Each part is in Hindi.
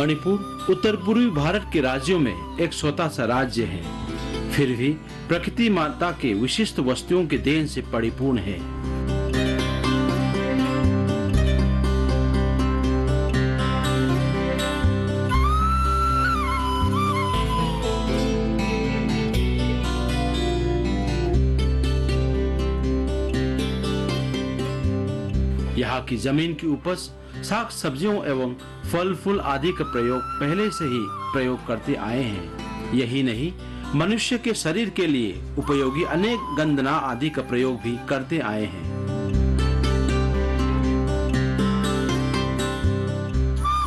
मणिपुर उत्तर पूर्वी भारत के राज्यों में एक छोटा सा राज्य है, फिर भी प्रकृति माता के विशिष्ट वस्तुओं के देन से परिपूर्ण है। यहाँ की जमीन की उपज, साग सब्जियों एवं फल फूल आदि का प्रयोग पहले से ही प्रयोग करते आए हैं। यही नहीं, मनुष्य के शरीर के लिए उपयोगी अनेक गंधना आदि का प्रयोग भी करते आए हैं।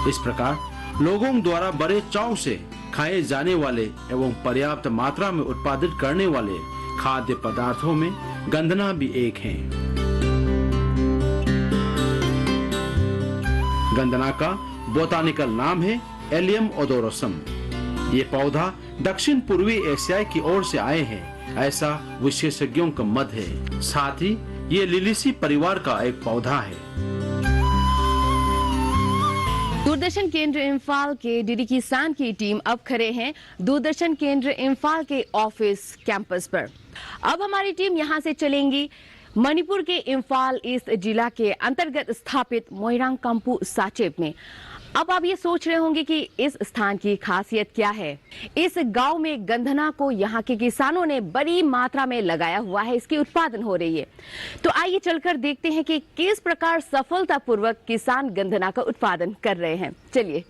इस प्रकार लोगों द्वारा बड़े चाव से खाए जाने वाले एवं पर्याप्त मात्रा में उत्पादित करने वाले खाद्य पदार्थों में गंधना भी एक है। गंधना का बोटानिकल नाम है एलियम ओडोरसम। ये पौधा दक्षिण पूर्वी एशिया की ओर से आए हैं, ऐसा विशेषज्ञों का मत है। साथ ही ये लिलिसी परिवार का एक पौधा है। दूरदर्शन केंद्र इम्फाल के डीडी किसान की टीम अब खड़े हैं दूरदर्शन केंद्र इम्फाल के ऑफिस कैंपस पर। अब हमारी टीम यहां से चलेंगी मणिपुर के इम्फाल ईस्ट जिला के अंतर्गत स्थापित मोइरांग कम्पू साचेब में। अब आप ये सोच रहे होंगे कि इस स्थान की खासियत क्या है। इस गांव में गंधना को यहाँ के किसानों ने बड़ी मात्रा में लगाया हुआ है, इसकी उत्पादन हो रही है। तो आइए चलकर देखते हैं कि किस प्रकार सफलतापूर्वक किसान गंधना का उत्पादन कर रहे हैं। चलिए।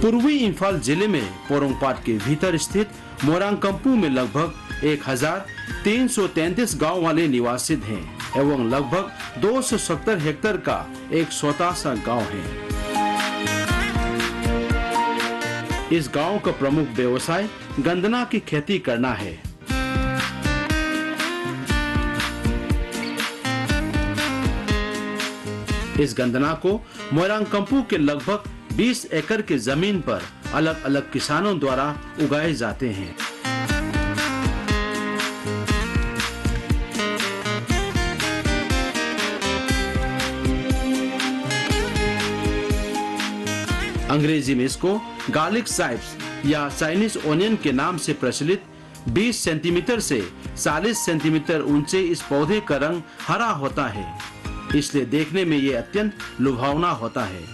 पूर्वी इम्फाल जिले में पोरोंगपाट के भीतर स्थित मोइरांग कम्पू में लगभग 1333 गांव वाले निवासित हैं एवं लगभग 270 हेक्टेयर का एक छोटा सा गांव है। इस गांव का प्रमुख व्यवसाय गंधना की खेती करना है। इस गंधना को मोइरांग कम्पू के लगभग 20 एकड़ के जमीन पर अलग अलग किसानों द्वारा उगाए जाते हैं। अंग्रेजी में इसको गार्लिक साइप्स या चाइनीज ओनियन के नाम से प्रचलित 20 सेंटीमीटर से 40 सेंटीमीटर ऊंचे इस पौधे का रंग हरा होता है, इसलिए देखने में ये अत्यंत लुभावना होता है।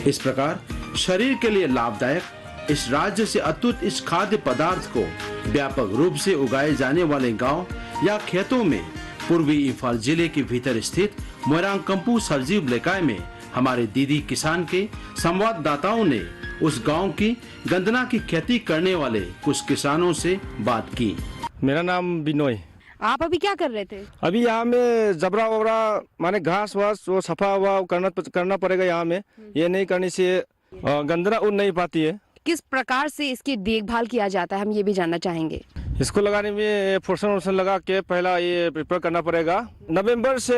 इस प्रकार शरीर के लिए लाभदायक इस राज्य से अतुट इस खाद्य पदार्थ को व्यापक रूप से उगाए जाने वाले गांव या खेतों में पूर्वी इम्फाल जिले के भीतर स्थित मोइरांग कम्पू सरजीव लेकाय में हमारे दीदी किसान के संवाददाताओं ने उस गांव की गंधना की खेती करने वाले कुछ किसानों से बात की। मेरा नाम बिनोय। आप अभी क्या कर रहे थे? अभी यहाँ में जबरा वबरा माने घास वास वो सफा हुआ करना पड़ेगा। यहाँ में ये नहीं करने से गंधना उड़ नहीं पाती है। किस प्रकार से इसकी देखभाल किया जाता है, हम ये भी जानना चाहेंगे। इसको लगाने में फुरसन लगा के पहला ये प्रिपेयर करना पड़ेगा। नवंबर से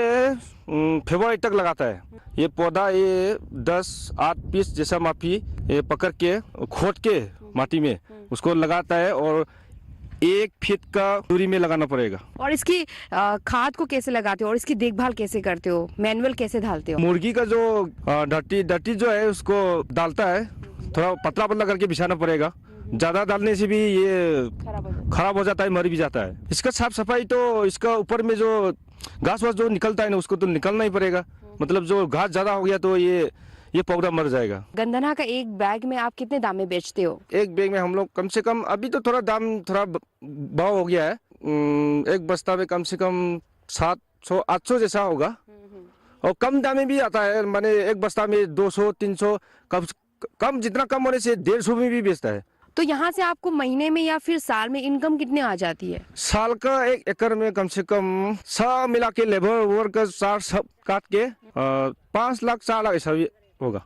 फरवरी तक लगाता है। ये पौधा ये 10-8 पीस जैसा माफी ये पकड़ के खोद के माटी में उसको लगाता है और 1 फीट का दूरी में लगाना पड़ेगा। और इसकी खाद को कैसे लगाते हो और इसकी देखभाल कैसे करते हो, मैनुअल कैसे डालते हो? मुर्गी का जो डटी जो है उसको डालता है, थोड़ा पतला पतला करके बिछाना पड़ेगा। ज्यादा डालने से भी ये खराब हो जाता है, मर भी जाता है। इसका साफ सफाई तो इसका ऊपर में जो घास वास जो निकलता है ना उसको तो निकलना ही पड़ेगा। मतलब जो घास ज्यादा हो गया तो ये पौधा मर जाएगा। गंधना का एक बैग में आप कितने दाम में बेचते हो? एक बैग में हम लोग कम से कम अभी तो थोड़ा दाम थोड़ा भाव हो गया है। एक बस्ता में कम से कम 700-800 जैसा होगा और कम दाम में भी आता है। माने एक बस्ता में 200-300 कम जितना कम होने से 150 में भी बेचता है। तो यहाँ से आपको महीने में या फिर साल में इनकम कितने आ जाती है? साल का 1 एकड़ में कम से कम सब मिला के लेबर वर्क का सार सब काट के 5 लाख 4 लाख ऐसा भी होगा।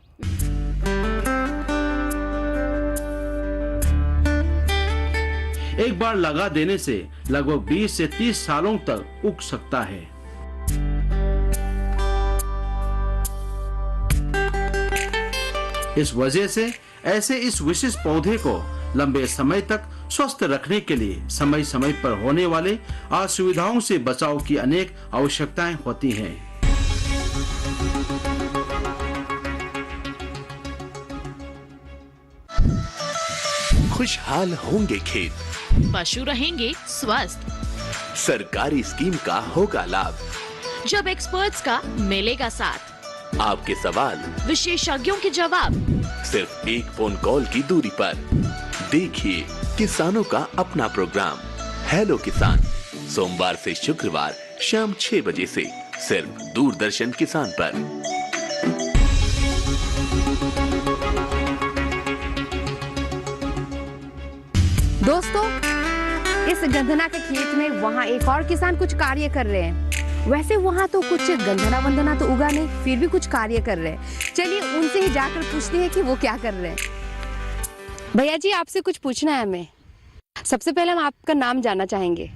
एक बार लगा देने से लगभग 20 से 30 सालों तक उग सकता है। इस वजह से ऐसे इस विशिष्ट पौधे को लंबे समय तक स्वस्थ रखने के लिए समय समय पर होने वाले असुविधाओं से बचाव की अनेक आवश्यकताएं होती हैं। खुशहाल होंगे खेत, पशु रहेंगे स्वस्थ, सरकारी स्कीम का होगा लाभ, जब एक्सपर्ट्स का मिलेगा साथ, आपके सवाल विशेषज्ञों के जवाब, सिर्फ एक फोन कॉल की दूरी पर। देखिए किसानों का अपना प्रोग्राम हेलो किसान, सोमवार से शुक्रवार शाम 6 बजे से सिर्फ दूरदर्शन किसान पर। दोस्तों, इस गंधना के खेत में वहाँ एक और किसान कुछ कार्य कर रहे हैं। वैसे वहाँ तो कुछ गंधना वंदना तो उगा नहीं, फिर भी कुछ कार्य कर रहे हैं। चलिए उनसे ही जाकर पूछते हैं कि वो क्या कर रहे हैं। भैया जी, आपसे कुछ पूछना है हमें। सबसे पहले हम आपका नाम जानना चाहेंगे।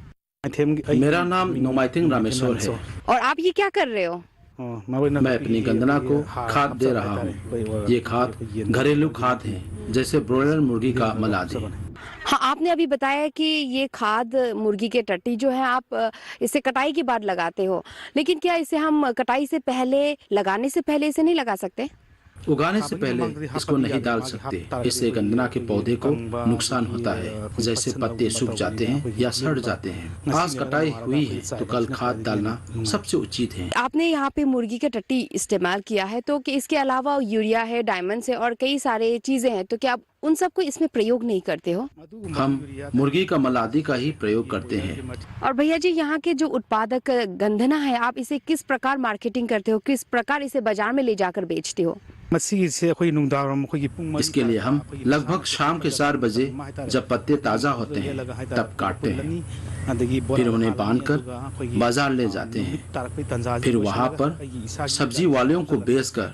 मेरा नाम नोमाइथिंग रामेश्वर है। और आप ये क्या कर रहे हो? मैं अपनी गंधना को खाद दे रहा हूँ। ये खाद घरेलू खाद है, जैसे ब्रॉयलर मुर्गी का मल आदि। हाँ, आपने अभी बताया कि ये खाद मुर्गी के टट्टी जो है आप इसे कटाई के बाद लगाते हो, लेकिन क्या इसे हम कटाई से पहले, लगाने से पहले इसे नहीं लगा सकते? उगाने से पहले इसको नहीं डाल सकते, इससे गंधना के पौधे को नुकसान होता है, जैसे पत्ते सूख जाते हैं या सड़ जाते हैं। आज कटाई हुई है तो कल खाद डालना सबसे उचित है। आपने यहाँ पे मुर्गी का टट्टी इस्तेमाल किया है, तो कि इसके अलावा यूरिया है, डायमंड्स है और कई सारे चीजें हैं, तो क्या आप उन सबको इसमें प्रयोग नहीं करते हो? हम मुर्गी का मल आदि का ही प्रयोग करते हैं। और भैया जी, यहाँ के जो उत्पादक गंधना है, आप इसे किस प्रकार मार्केटिंग करते हो, किस प्रकार इसे बाजार में ले जाकर बेचते हो? इसके लिए हम लगभग शाम के 4 बजे जब पत्ते ताजा होते हैं तब काटते हैं, फिर उन्हें बांधकर बाजार ले जाते हैं। फिर वहाँ पर सब्जी वालों को बेचकर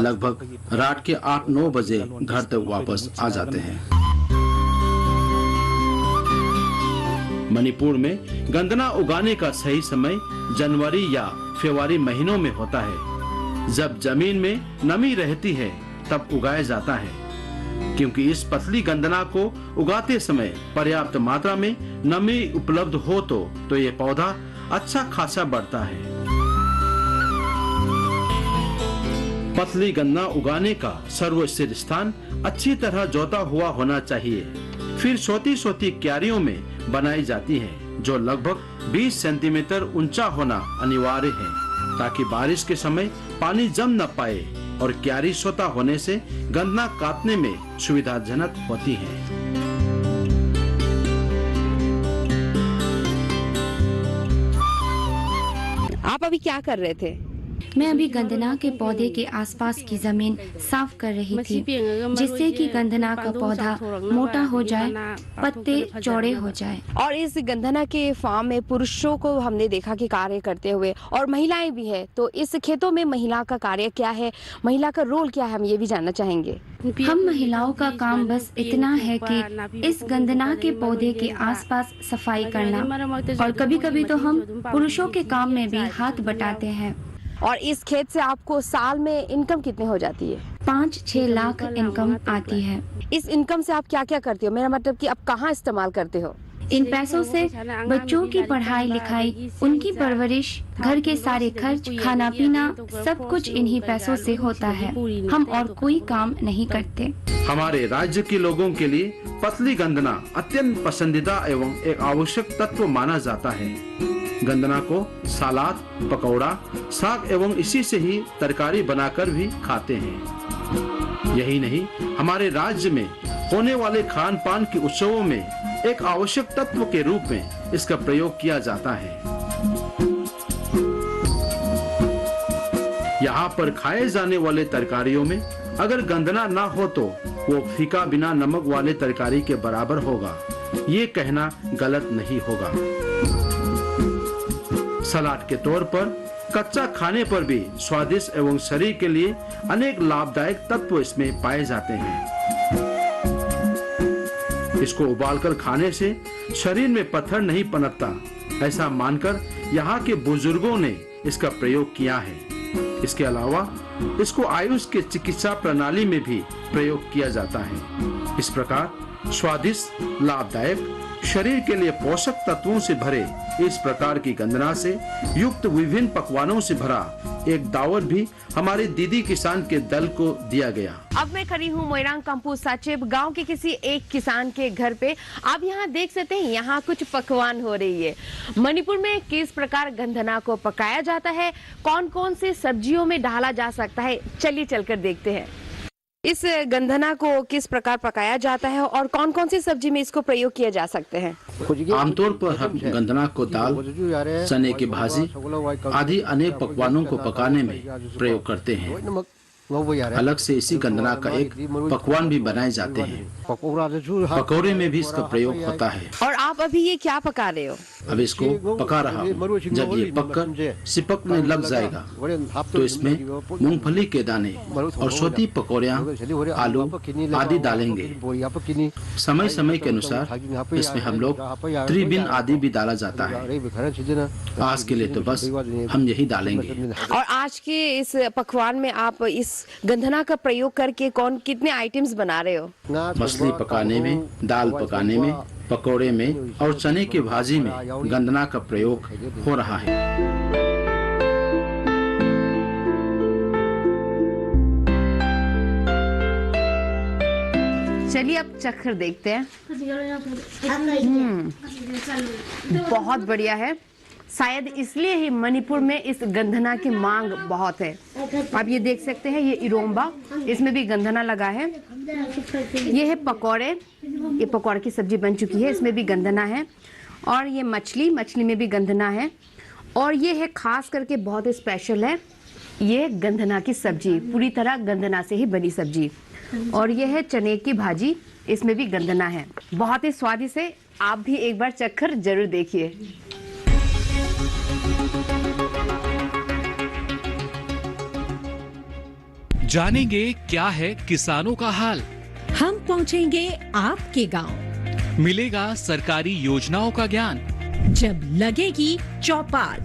लगभग रात के 8-9 बजे घर तक वापस आ जाते हैं। मणिपुर में गंधना उगाने का सही समय जनवरी या फरवरी महीनों में होता है। जब जमीन में नमी रहती है तब उगाया जाता है, क्योंकि इस पतली गंधना को उगाते समय पर्याप्त मात्रा में नमी उपलब्ध हो तो ये पौधा अच्छा खासा बढ़ता है। पतली गन्ना उगाने का सर्वश्रेष्ठ स्थान अच्छी तरह जोता हुआ होना चाहिए। फिर छोटी क्यारियों में बनाई जाती है, जो लगभग 20 सेंटीमीटर ऊंचा होना अनिवार्य है, ताकि बारिश के समय पानी जम न पाए और क्यारी छोटा होने से गन्ना काटने में सुविधाजनक होती है। आप अभी क्या कर रहे थे? मैं अभी गंधना के पौधे के आसपास की जमीन साफ कर रही थी, जिससे कि गंधना का पौधा मोटा हो जाए, पत्ते चौड़े हो जाए। और इस गंधना के फार्म में पुरुषों को हमने देखा कि कार्य करते हुए, और महिलाएं भी है, तो इस खेतों में महिला का कार्य क्या है, महिला का रोल क्या है, हम ये भी जानना चाहेंगे। हम महिलाओं का काम बस इतना है कि इस गंधना के पौधे के आसपास सफाई करना, और कभी कभी तो हम पुरुषों के काम में भी हाथ बटाते हैं। और इस खेत से आपको साल में इनकम कितने हो जाती है? 5-6 लाख इनकम आती है। इस इनकम से आप क्या क्या करते हो? मेरा मतलब कि आप कहाँ इस्तेमाल करते हो? इन पैसों से बच्चों की पढ़ाई लिखाई, उनकी परवरिश, घर के सारे खर्च, खाना पीना, सब कुछ इन्हीं पैसों से होता है। हम और कोई काम नहीं करते। हमारे राज्य के लोगों के लिए पतली गंधना अत्यंत पसंदीदा एवं एक आवश्यक तत्व माना जाता है। गंधना को सलाद, पकौड़ा, साग एवं इसी से ही तरकारी बनाकर भी खाते हैं। यही नहीं, हमारे राज्य में होने वाले खान पान के उत्सवों में एक आवश्यक तत्व के रूप में इसका प्रयोग किया जाता है। यहाँ पर खाए जाने वाले तरकारियों में अगर गंधना ना हो तो वो फीका बिना नमक वाले तरकारी के बराबर होगा। ये कहना गलत नहीं होगा। सलाद के तौर पर कच्चा खाने पर भी स्वादिष्ट एवं शरीर के लिए अनेक लाभदायक तत्व इसमें पाए जाते हैं। इसको उबालकर खाने से शरीर में पत्थर नहीं पनपता, ऐसा मानकर यहाँ के बुजुर्गों ने इसका प्रयोग किया है। इसके अलावा इसको आयुष के चिकित्सा प्रणाली में भी प्रयोग किया जाता है। इस प्रकार स्वादिष्ट, लाभदायक, शरीर के लिए पोषक तत्वों से भरे इस प्रकार की गंदना से युक्त विभिन्न पकवानों से भरा एक दावत भी हमारे दीदी किसान के दल को दिया गया। अब मैं खड़ी हूँ मोइरांग कंपू साचिब गांव के किसी एक किसान के घर पे। आप यहाँ देख सकते हैं, यहाँ कुछ पकवान हो रही है। मणिपुर में किस प्रकार गंधना को पकाया जाता है, कौन कौन से सब्जियों में डाला जा सकता है, चलिए चलकर देखते हैं। इस गंधना को किस प्रकार पकाया जाता है और कौन कौन सी सब्जी में इसको प्रयोग किया जा सकते हैं? आमतौर पर हम गंधना को दाल, चने की भाजी आदि अनेक पकवानों को पकाने में प्रयोग करते हैं। अलग से इसी गंधना का एक पकवान भी बनाए जाते हैं। पकौड़े में भी इसका प्रयोग होता है। और आप अभी ये क्या पका रहे हो? अब इसको पका रहा हूँ। जब ये पककर सिपकने लग जाएगा तो इसमें मूंगफली के दाने और छोटी पकौड़ियाँ, आलू आदि डालेंगे। समय समय के अनुसार इसमें हम लोग त्रिबिन आदि भी डाला जाता है। आज के लिए तो बस हम यही डालेंगे। और आज के इस पकवान में आप इस गंधना का प्रयोग करके कितने आइटम्स बना रहे हो? मछली पकाने में, दाल पकाने में, पकोड़े में और चने की भाजी में गंधना का प्रयोग हो रहा है। चलिए अब चखकर देखते हैं। बहुत बढ़िया है। शायद इसलिए ही मणिपुर में इस गंधना की मांग बहुत है। आप ये देख सकते हैं, ये इरोम्बा, इसमें भी गंधना लगा है। ये है पकौड़े, ये पकौड़े की सब्जी बन चुकी है, इसमें भी गंधना है। और ये मछली में भी गंधना है। और ये है खास करके बहुत स्पेशल है, ये गंधना की सब्जी, पूरी तरह गंधना से ही बनी सब्जी। और ये है चने की भाजी, इसमें भी गंधना है। बहुत ही स्वादिष्ट है, आप भी एक बार चखकर जरूर देखिए। जानेंगे क्या है किसानों का हाल। हम पहुंचेंगे आपके गांव। मिलेगा सरकारी योजनाओं का ज्ञान। जब लगेगी चौपाल,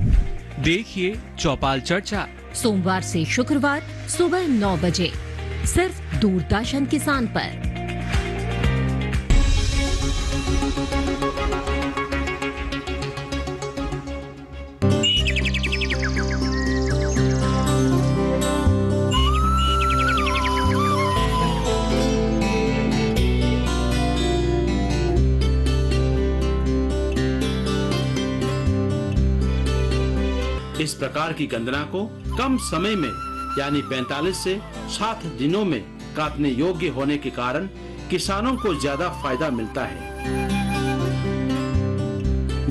देखिए चौपाल चर्चा, सोमवार से शुक्रवार सुबह 9 बजे सिर्फ दूरदर्शन किसान पर। इस प्रकार की गंधना को कम समय में यानी 45 से 60 दिनों में काटने योग्य होने के कारण किसानों को ज्यादा फायदा मिलता है।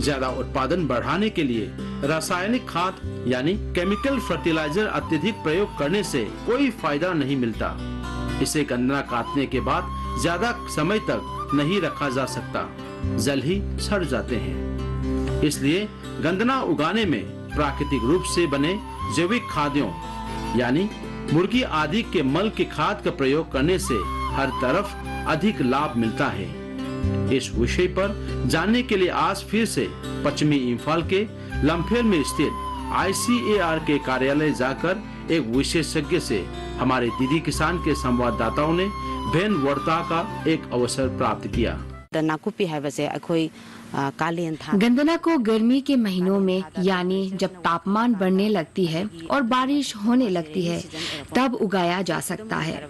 ज्यादा उत्पादन बढ़ाने के लिए रासायनिक खाद यानी केमिकल फर्टिलाइजर अत्यधिक प्रयोग करने से कोई फायदा नहीं मिलता। इसे गन्ना काटने के बाद ज्यादा समय तक नहीं रखा जा सकता, जल्द ही सड़ जाते हैं। इसलिए गन्ना उगाने में प्राकृतिक रूप से बने जैविक खाद्यों यानी मुर्गी आदि के मल के खाद का प्रयोग करने से हर तरफ अधिक लाभ मिलता है। इस विषय पर जानने के लिए आज फिर से पश्चिमी इम्फाल के लम्फेल में स्थित ICAR के कार्यालय जाकर एक विशेषज्ञ से हमारे दीदी किसान के संवाददाताओं ने भेन वार्ता का एक अवसर प्राप्त किया। गंधना को गर्मी के महीनों में यानी जब तापमान बढ़ने लगती है और बारिश होने लगती है तब उगाया जा सकता है।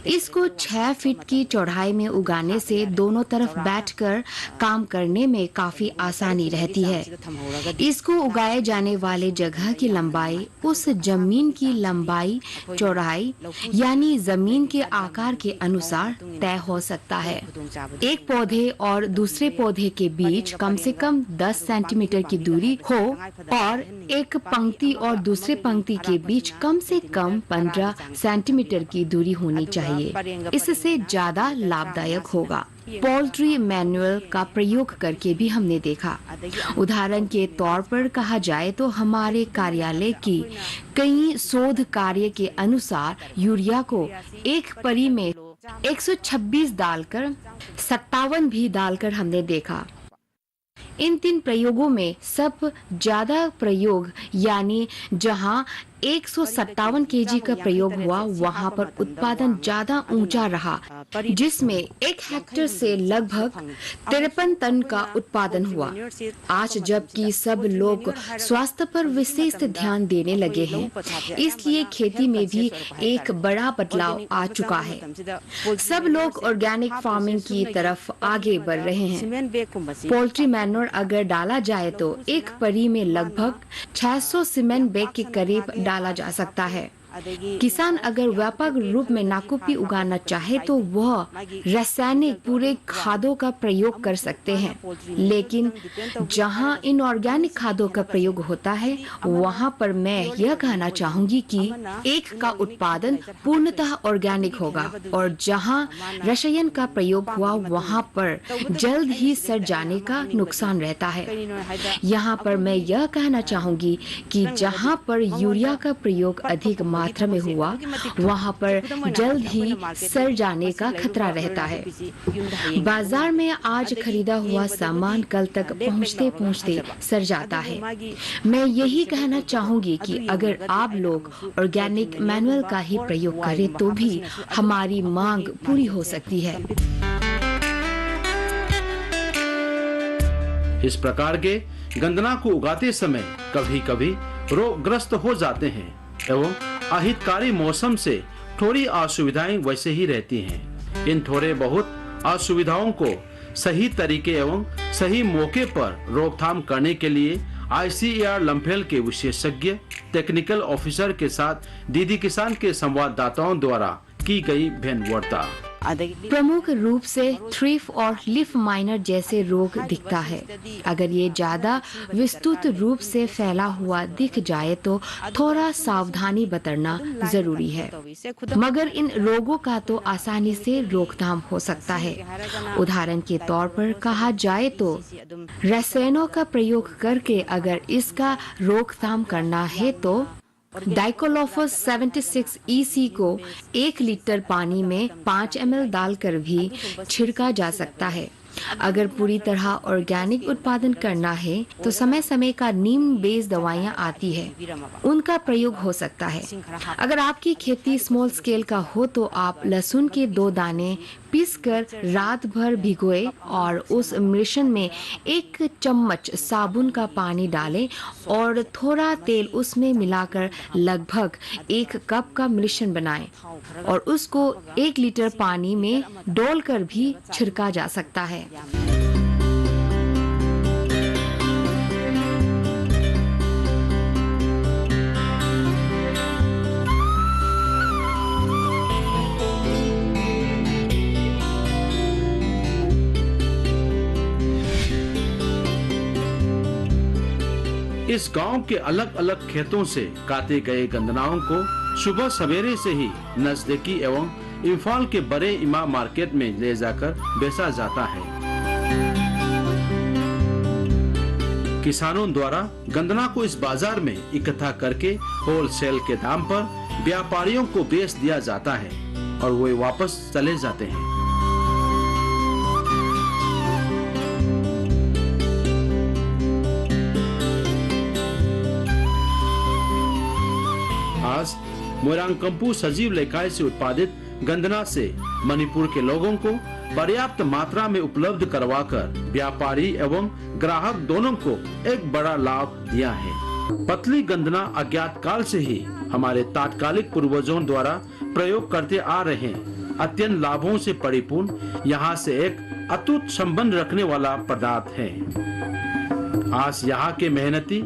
इसको 6 फीट की चौड़ाई में उगाने से दोनों तरफ बैठकर काम करने में काफी आसानी रहती है। इसको उगाए जाने वाले जगह की लंबाई उस जमीन की लंबाई चौड़ाई यानी जमीन के आकार के अनुसार तय हो सकता है। एक पौधे और दूसरे पौधे के बीच कम से कम 10 सेंटीमीटर की दूरी हो और एक पंक्ति और दूसरे पंक्ति के बीच कम से कम 15 सेंटीमीटर की दूरी होनी चाहिए। इससे ज्यादा लाभदायक होगा। पोल्ट्री मैनुअल का प्रयोग करके भी हमने देखा। उदाहरण के तौर पर कहा जाए तो हमारे कार्यालय की कई शोध कार्य के अनुसार यूरिया को एक परी में 126 डालकर 57 भी डालकर हमने देखा। इन 3 प्रयोगों में सब ज्यादा प्रयोग यानी जहां 157 केजी का प्रयोग हुआ वहां पर उत्पादन ज्यादा ऊंचा रहा, जिसमें 1 हेक्टेयर से लगभग 53 टन का उत्पादन हुआ। आज जबकि सब लोग स्वास्थ्य पर विशेष ध्यान देने लगे हैं, इसलिए खेती में भी एक बड़ा बदलाव आ चुका है। सब लोग ऑर्गेनिक फार्मिंग की तरफ आगे बढ़ रहे हैं। पोल्ट्री मैन्योर अगर डाला जाए तो एक परी में लगभग 600 सीमेंट बैग के करीब डाला जा सकता है। किसान अगर व्यापक रूप में नाकोपी उगाना चाहे तो वह रासायनिक पूरे खादों का प्रयोग कर सकते हैं, लेकिन जहां इनऑर्गेनिक खादों का प्रयोग होता है वहां पर मैं यह कहना चाहूंगी कि एक का उत्पादन पूर्णतः ऑर्गेनिक होगा और जहां रसायन का प्रयोग हुआ वहां पर जल्द ही सड़ जाने का नुकसान रहता है। यहाँ पर मैं यह कहना चाहूंगी कि जहां पर यूरिया का प्रयोग अधिक मात्रा में हुआ वहां पर जल्द ही सड़ जाने का खतरा रहता है। बाजार में आज खरीदा हुआ सामान कल तक पहुंचते पहुंचते सड़ जाता है। मैं यही कहना चाहूंगी कि अगर आप लोग ऑर्गेनिक मैनुअल का ही प्रयोग करें तो भी हमारी मांग पूरी हो सकती है। इस प्रकार के गंदना को उगाते समय कभी कभी रोगग्रस्त हो जाते हैं एवं अहितकारी मौसम से थोड़ी असुविधाएं वैसे ही रहती हैं। इन थोड़े बहुत असुविधाओं को सही तरीके एवं सही मौके पर रोकथाम करने के लिए ICAR लम्फेल के विशेषज्ञ टेक्निकल ऑफिसर के साथ डीडी किसान के संवाददाताओं द्वारा की गई भेंटवार्ता। प्रमुख रूप से थ्रिप और लीफ माइनर जैसे रोग दिखता है। अगर ये ज्यादा विस्तृत रूप से फैला हुआ दिख जाए तो थोड़ा सावधानी बरतना जरूरी है, मगर इन रोगों का तो आसानी से रोकथाम हो सकता है। उदाहरण के तौर पर कहा जाए तो रसायनों का प्रयोग करके अगर इसका रोकथाम करना है तो डाइकोलोफॉस 76 EC को 1 लीटर पानी में 5 ml डालकर भी छिड़का जा सकता है। अगर पूरी तरह ऑर्गेनिक उत्पादन करना है तो समय समय का नीम बेस दवाइयाँ आती है, उनका प्रयोग हो सकता है। अगर आपकी खेती स्मॉल स्केल का हो तो आप लहसुन के 2 दाने पीसकर रात भर भिगोए और उस मिश्रण में 1 चम्मच साबुन का पानी डालें और थोड़ा तेल उसमें मिलाकर लगभग 1 कप का मिश्रण बनाएं और उसको 1 लीटर पानी में डोलकर भी छिड़का जा सकता है। इस गांव के अलग अलग खेतों से काटे गए गंदनाओं को सुबह सवेरे से ही नजदीकी एवं इम्फाल के बड़े इमा मार्केट में ले जाकर बेचा जाता है। किसानों द्वारा गंदना को इस बाजार में इकट्ठा करके होलसेल के दाम पर व्यापारियों को बेच दिया जाता है और वे वापस चले जाते हैं। आज मोइरांगकंपु सजीव लेखाई से उत्पादित गंदना से मणिपुर के लोगों को पर्याप्त मात्रा में उपलब्ध करवाकर व्यापारी एवं ग्राहक दोनों को एक बड़ा लाभ दिया है। पतली गंदना अज्ञात काल से ही हमारे तात्कालिक पूर्वजों द्वारा प्रयोग करते आ रहे हैं। अत्यंत लाभों से परिपूर्ण यहाँ से एक अटूट संबंध रखने वाला पदार्थ है। आज यहाँ के मेहनती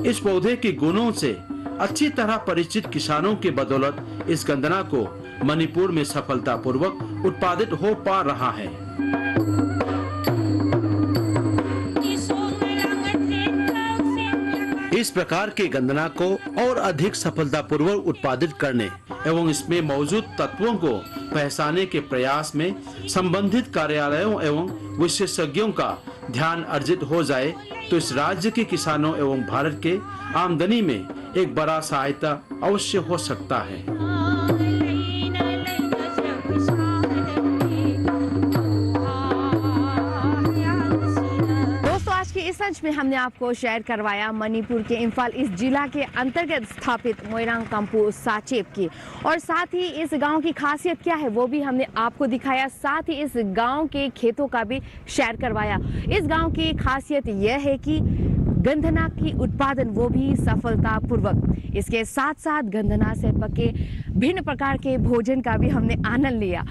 इस पौधे के गुणों से अच्छी तरह परिचित किसानों के बदौलत इस गंदना को मणिपुर में सफलतापूर्वक उत्पादित हो पा रहा है। इस प्रकार के गंदना को और अधिक सफलतापूर्वक उत्पादित करने एवं इसमें मौजूद तत्वों को पहचानने के प्रयास में संबंधित कार्यालयों एवं विशेषज्ञों का ध्यान अर्जित हो जाए तो इस राज्य के किसानों एवं भारत के आमदनी में एक बड़ा सहायता अवश्य हो सकता है। सच में हमने आपको शेयर करवाया मणिपुर के इम्फाल इस जिला के अंतर्गत स्थापित मोइरांग कंपू साचेप की, और साथ ही इस गांव की खासियत क्या है वो भी हमने आपको दिखाया, साथ ही इस गांव के खेतों का भी शेयर करवाया। इस गांव की खासियत यह है कि गंधना की उत्पादन वो भी सफलतापूर्वक। इसके साथ साथ गंधना से पके भिन्न प्रकार के भोजन का भी हमने आनंद लिया।